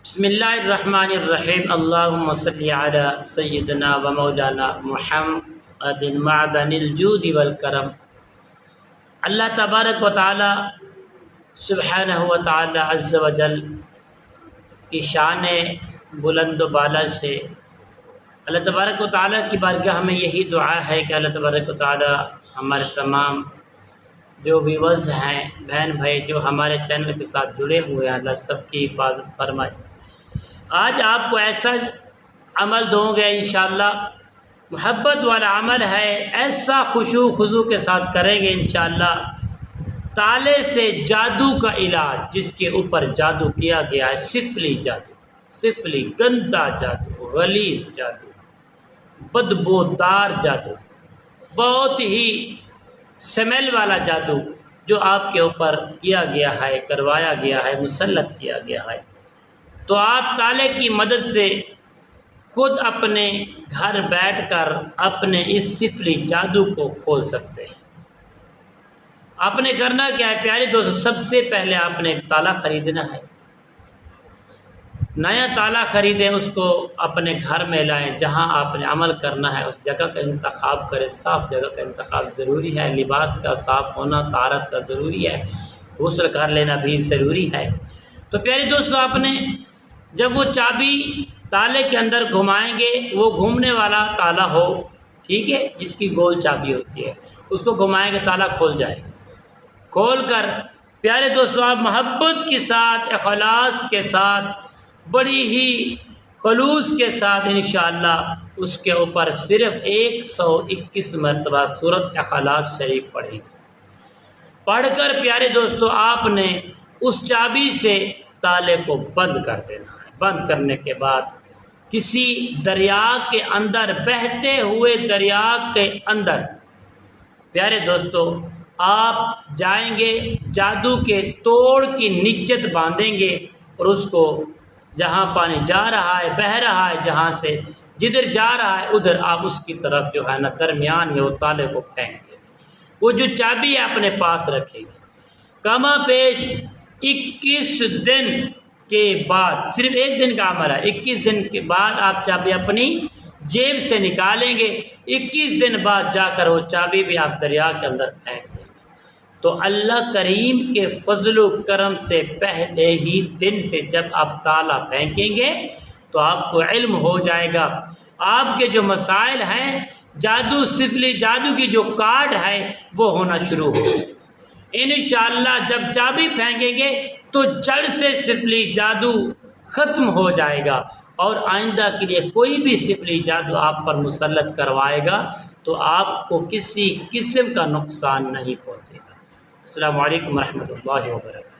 بسم اللہ الرحمن الرحیم اللہم صلی علی سیدنا و مولانا محمد معدن الجود والکرم۔ اللہ تبارک و تعالی سبحانہ و تعالی عز و جل کی شان بلند و بالا سے اللہ تبارک و تعالی کی بارگاہ میں یہی دعا ہے کہ اللہ تبارک و تعالی ہمارے تمام جو ویورز ہیں، بہن بھائی جو ہمارے چینل کے ساتھ جڑے ہوئے ہیں، اللہ سب کی حفاظت فرمائے۔ آج آپ کو ایسا عمل دوں گے انشاءاللہ، محبت والا عمل ہے، ایسا خشوع خضوع کے ساتھ کریں گے انشاءاللہ۔ تالے سے جادو کا علاج، جس کے اوپر جادو کیا گیا ہے، سفلی جادو، سفلی گندا جادو، غلیظ جادو، بدبودار جادو، بہت ہی سمیل والا جادو جو آپ کے اوپر کیا گیا ہے، کروایا گیا ہے، مسلط کیا گیا ہے، تو آپ تالے کی مدد سے خود اپنے گھر بیٹھ کر اپنے اس سفلی جادو کو کھول سکتے ہیں۔ آپ نے کرنا کیا ہے پیارے دوستو، سب سے پہلے آپ نے ایک تالا خریدنا ہے، نیا تالا خریدیں، اس کو اپنے گھر میں لائیں، جہاں آپ نے عمل کرنا ہے اس جگہ کا انتخاب کریں۔ صاف جگہ کا انتخاب ضروری ہے، لباس کا صاف ہونا، طہارت کا ضروری ہے، غسل کر لینا بھی ضروری ہے۔ تو پیارے دوستو، آپ نے جب وہ چابی تالے کے اندر گھمائیں گے، وہ گھومنے والا تالا ہو، ٹھیک ہے، جس کی گول چابی ہوتی ہے، اس کو گھمائیں گے تالا کھول جائے گا۔ کھول کر پیارے دوستو آپ محبت کے ساتھ، اخلاص کے ساتھ، بڑی ہی خلوص کے ساتھ انشاءاللہ اس کے اوپر صرف 121 مرتبہ سورۃ اخلاص شریف پڑھیں گے۔ پڑھ کر پیارے دوستو آپ نے اس چابی سے تالے کو بند کر دینا ہے۔ بند کرنے کے بعد کسی دریا کے اندر، بہتے ہوئے دریا کے اندر پیارے دوستو آپ جائیں گے، جادو کے توڑ کی نچت باندھیں گے، اور اس کو جہاں پانی جا رہا ہے، بہہ رہا ہے، جہاں سے جدھر جا رہا ہے ادھر آپ اس کی طرف جو ہے نا درمیان میں وہ تالے کو پھینک گے۔ وہ جو چابی اپنے پاس رکھیں گے، کما بیش 21 دن کے بعد، صرف ایک دن کا عمل ہے، 21 دن کے بعد آپ چابی اپنی جیب سے نکالیں گے، 21 دن بعد جا کر وہ چابی بھی آپ دریا کے اندر پھینک دیں گے۔ تو اللہ کریم کے فضل و کرم سے پہلے ہی دن سے جب آپ تالا پھینکیں گے تو آپ کو علم ہو جائے گا، آپ کے جو مسائل ہیں، جادو سفلی جادو کی جو کارڈ ہے وہ ہونا شروع ہو گئے۔ انشاءاللہ جب چابی پھینکیں گے تو جڑ سے سفلی جادو ختم ہو جائے گا، اور آئندہ کے لیے کوئی بھی سفلی جادو آپ پر مسلط کروائے گا تو آپ کو کسی قسم کا نقصان نہیں پہنچے گا۔ السلام علیکم ورحمۃ اللہ وبرکاتہ۔